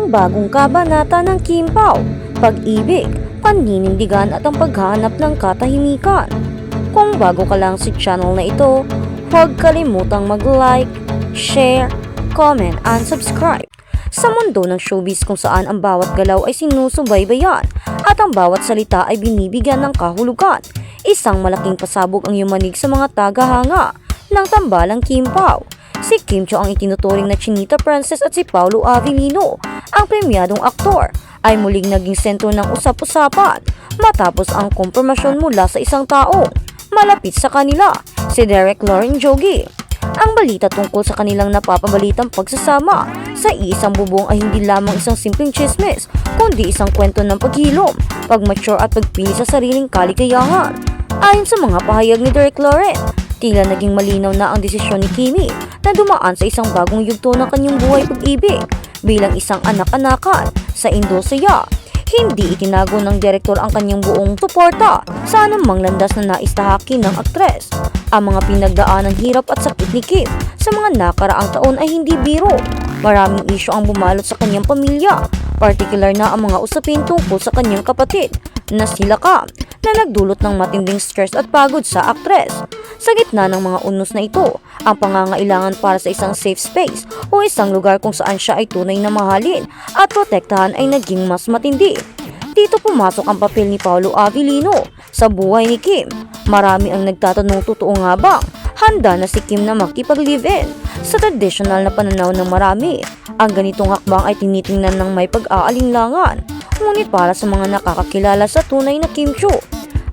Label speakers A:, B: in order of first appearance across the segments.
A: Ang bagong kabanata ng Kim Pao, pag-ibig, paninindigan at ang paghahanap ng katahimikan. Kung bago ka lang sa channel na ito, huwag kalimutang mag-like, share, comment, and subscribe. Sa mundo ng showbiz kung saan ang bawat galaw ay sinusubaybayan at ang bawat salita ay binibigyan ng kahulugan, isang malaking pasabog ang yumanig sa mga tagahanga ng tambalang Kim Pao. Si Kim Chiu ang itinuturing na Chinita Princess at si Paolo Avellino, ang premyadong aktor, ay muling naging sentro ng usap-usapan matapos ang kompromasyon mula sa isang taong malapit sa kanila, si Derek Loren Jogi. Ang balita tungkol sa kanilang napapabalitang pagsasama sa isang bubong ay hindi lamang isang simpleng chismis, kundi isang kwento ng paghilom, pagmature at pagpili sa sariling kaligayahan. Ayon sa mga pahayag ni Derek Loren, tila naging malinaw na ang desisyon ni Kimi na dumaan sa isang bagong yugto ng kanyang buhay pag-ibig bilang isang anak-anakan sa industriya. Hindi itinago ng direktor ang kanyang buong suporta sa anumang landas na naistahakin ng aktres. Ang mga pinagdaanan hirap at sakit ni Kim sa mga nakaraang taon ay hindi biro. Maraming isyu ang bumalot sa kanyang pamilya, partikular na ang mga usapin tungkol sa kanyang kapatid na sila Kam, na nagdulot ng matinding stress at pagod sa aktres. Sa gitna ng mga unos na ito, ang pangangailangan para sa isang safe space o isang lugar kung saan siya ay tunay na mahalin at protektahan ay naging mas matindi. Dito pumasok ang papel ni Paolo Avellino sa buhay ni Kim. Marami ang nagtatanong, totoo nga bang handa na si Kim na makipag-live-in? Sa tradisyonal na pananaw ng marami, ang ganitong hakbang ay tinitingnan ng may pag-aalinlangan. Ngunit para sa mga nakakakilala sa tunay na Kim Chiu,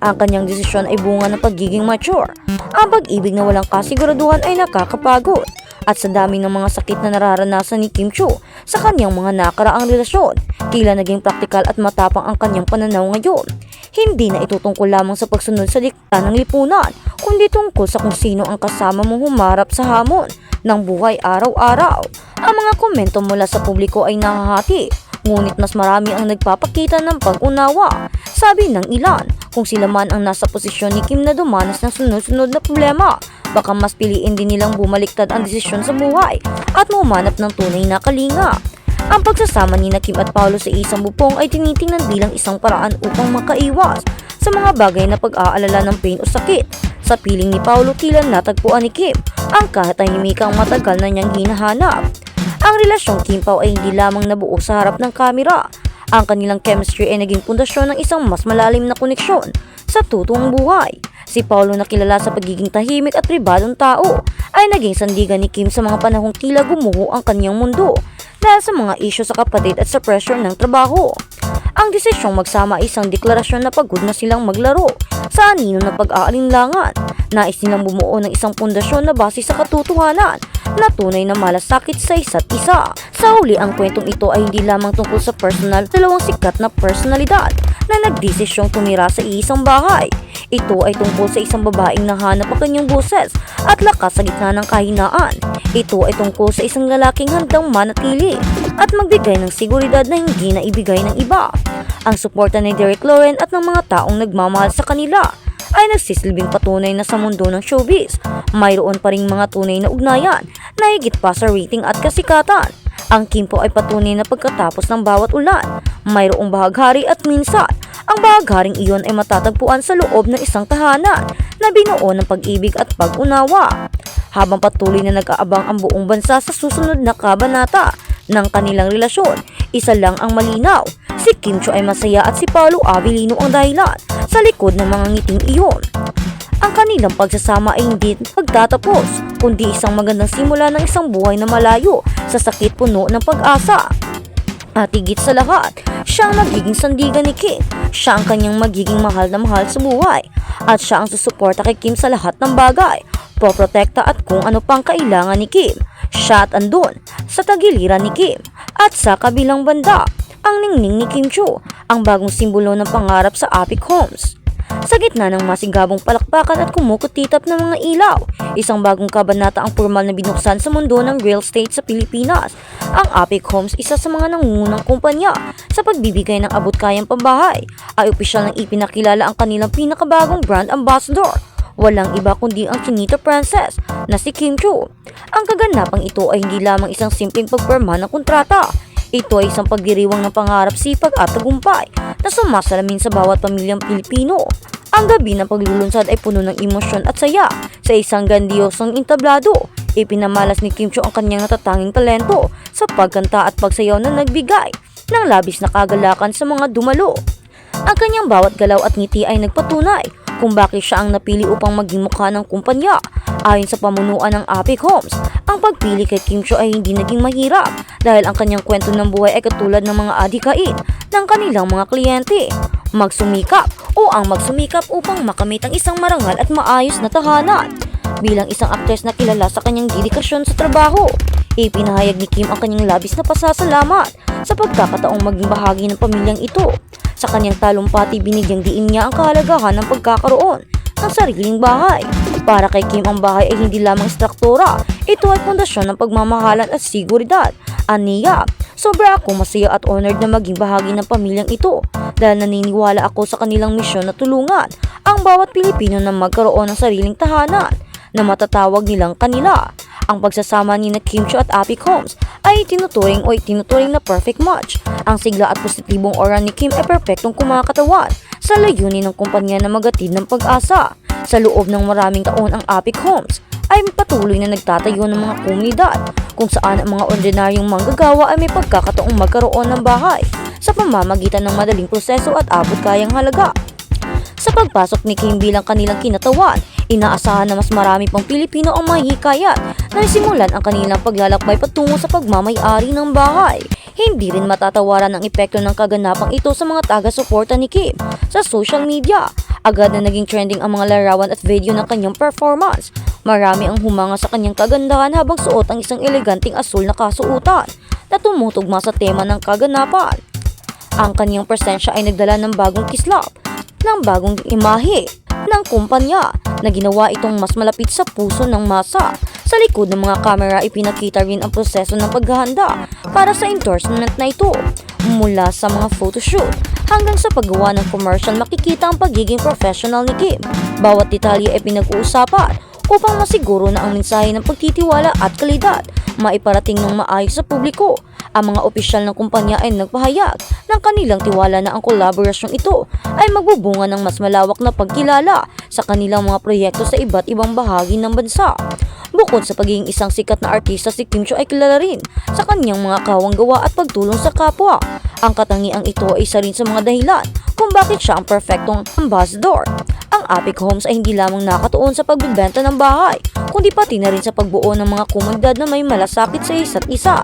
A: ang kanyang desisyon ay bunga ng pagiging mature. Ang pag-ibig na walang kasiguraduhan ay nakakapagod. At sa dami ng mga sakit na nararanasan ni Kim Chiu sa kanyang mga nakaraang relasyon, tila naging praktikal at matapang ang kanyang pananaw ngayon. Hindi na ito tungkol lamang sa pagsunod sa dikta ng lipunan, kundi tungkol sa kung sino ang kasama mong humarap sa hamon ng buhay araw-araw. Ang mga komento mula sa publiko ay nahahati, ngunit mas marami ang nagpapakita ng pag-unawa. Sabi ng ilan, kung sila man ang nasa posisyon ni Kim na dumanas ng sunod-sunod na problema, baka mas piliin din nilang bumaliktad ang desisyon sa buhay at humanap ng tunay na kalinga. Ang pagsasama ni Kim at Paolo sa isang bubong ay tinitingnan bilang isang paraan upang makaiwas sa mga bagay na pag-aalala ng pain o sakit. Sa piling ni Paolo, tila natagpuan ni Kim ang katahimikang matagal na niyang hinahanap. Ang relasyong Kim Pao ay hindi lamang nabuo sa harap ng kamera. Ang kanilang chemistry ay naging pundasyon ng isang mas malalim na koneksyon sa totoong buhay. Si Paolo, na kilala sa pagiging tahimik at pribadong tao, ay naging sandigan ni Kim sa mga panahong tila gumuho ang kanyang mundo dahil sa mga isyu sa kapatid at sa pressure ng trabaho. Ang desisyong magsama ay isang deklarasyon na pagod na silang maglaro sa anino ng pag-aalinlangan. Nais nilang bumuo ng isang pundasyon na base sa katotohanan na tunay na malasakit sa isa't isa. Sa huli, ang kwentong ito ay hindi lamang tungkol sa dalawang sikat na personalidad na nagdesisyong tumira sa isang bahay. Ito ay tungkol sa isang babaeng nahanap ang kanyang boses at lakas sa gitna ng kahinaan. Ito ay tungkol sa isang lalaking handang manatili at magbigay ng seguridad na hindi na ibigay ng iba. Ang suporta ni Derek Loren at ng mga taong nagmamahal sa kanila ay nagsisilbing patunay na sa mundo ng showbiz, mayroon pa ring mga tunay na ugnayan na higit pa sa rating at kasikatan. Ang Kim Pao ay patunay na pagkatapos ng bawat ulan, mayroong bahaghari at minsan, ang bahagharing iyon ay matatagpuan sa loob ng isang tahanan na binuo ng pag-ibig at pag-unawa. Habang patuloy na nag-aabang ang buong bansa sa susunod na kabanata ng kanilang relasyon, isa lang ang malinaw, si Kim Chiu ay masaya at si Paolo Avellino ang dahilan sa likod ng mga ngiting iyon. Ang kanilang pagsasama ay hindi pagtatapos, kundi isang magandang simula ng isang buhay na malayo sa sakit, puno ng pag-asa. At higit sa lahat, siya ang magiging sandigan ni Kim. Siya ang kanyang magiging mahal na mahal sa buhay. At siya ang susuporta kay Kim sa lahat ng bagay, poprotekta at kung ano pang kailangan ni Kim. Siya at andun sa tagiliran ni Kim. At sa kabilang banda, ang ningning ni Kim Chiu, ang bagong simbolo ng pangarap sa Apic Homes. Sa gitna ng masigabong palakpakan at kumukutitap ng mga ilaw, isang bagong kabanata ang formal na binuksan sa mundo ng real estate sa Pilipinas. Ang Apic Homes, isa sa mga nangungunang kumpanya sa pagbibigay ng abot-kayang pambahay, ay opisyal nang ipinakilala ang kanilang pinakabagong brand ambassador. Walang iba kundi ang Chinita Princess na si Kim Chiu. Ang kaganapang ito ay hindi lamang isang simpleng pagpirma ng kontrata. Ito ay isang pagdiriwang ng pangarap, sipag at tagumpay na sumasalamin sa bawat pamilyang Pilipino. Ang gabi ng paglulunsad ay puno ng emosyon at saya. Sa isang grandiosong entablado, ipinamalas ni Kim Chiu ang kanyang natatanging talento sa pagkanta at pagsayaw na nagbigay ng labis na kagalakan sa mga dumalo. Ang kanyang bawat galaw at ngiti ay nagpatunay kung bakit siya ang napili upang maging mukha ng kumpanya. Ayon sa pamunuan ng Apic Homes, ang pagpili kay Kim Chiu ay hindi naging mahirap dahil ang kanyang kwento ng buhay ay katulad ng mga adikain ng kanilang mga kliyente. Magsumikap upang makamit ang isang marangal at maayos na tahanan. Bilang isang aktres na kilala sa kanyang dedikasyon sa trabaho, ipinahayag ni Kim ang kanyang labis na pasasalamat sa pagkakataong maging bahagi ng pamilyang ito. Sa kanyang talumpati, binigyang diin niya ang kahalagahan ng pagkakaroon ng sariling bahay. Para kay Kim, ang bahay ay hindi lamang struktura, ito ay pundasyon ng pagmamahalan at seguridad. Aniya, sobra akong masaya at honored na maging bahagi ng pamilyang ito dahil naniniwala ako sa kanilang misyon na tulungan ang bawat Pilipino na magkaroon ng sariling tahanan na matatawag nilang kanila. Ang pagsasama ni Kim Chiu at Apic Homes ay tinuturing na perfect match. Ang sigla at positibong aura ni Kim ay perpektong kumakatawan sa layunin ng kumpanya na magatid ng pag-asa. Sa loob ng maraming taon, ang Apic Homes ay patuloy na nagtatayo ng mga komunidad kung saan ang mga ordinaryong manggagawa ay may pagkakataong magkaroon ng bahay sa pamamagitan ng madaling proseso at abot kayang halaga. Sa pagpasok ni Kim bilang kanilang kinatawan, inaasahan na mas marami pang Pilipino ang mahihikayat na simulan ang kanilang paglalakbay patungo sa pagmamay-ari ng bahay. Hindi rin matatawaran ang epekto ng kaganapang ito sa mga taga-suporta ni Kim sa social media. Agad na naging trending ang mga larawan at video ng kanyang performance. Marami ang humanga sa kanyang kagandahan habang suot ang isang eleganteng asul na kasuotan na tumutugma sa tema ng kaganapan. Ang kanyang presensya ay nagdala ng bagong kislap, ng bagong imahe ng kumpanya na ginawa itong mas malapit sa puso ng masa. Sa likod ng mga kamera, ipinakita rin ang proseso ng paghahanda para sa endorsement na ito. Mula sa mga photoshoot hanggang sa paggawa ng commercial, makikita ang pagiging professional ni Kim. Bawat detalye ay pinag-uusapan upang masiguro na ang mensahe ng pagtitiwala at kalidad maiparating ng maayos sa publiko. Ang mga opisyal ng kumpanya ay nagpahayag ng kanilang tiwala na ang kolaborasyong ito ay magbubunga ng mas malawak na pagkilala sa kanilang mga proyekto sa iba't ibang bahagi ng bansa. Bukod sa pagiging isang sikat na artista, si Kim Chiu ay kilala rin sa kanyang mga kawang gawa at pagtulong sa kapwa. Ang katangiang ito ay isa rin sa mga dahilan kung bakit siya ang perfectong ambassador. Ang Apic Homes ay hindi lamang nakatuon sa pagbibenta ng bahay, kundi pati na rin sa pagbuo ng mga komunidad na may malasakit sa isa't isa.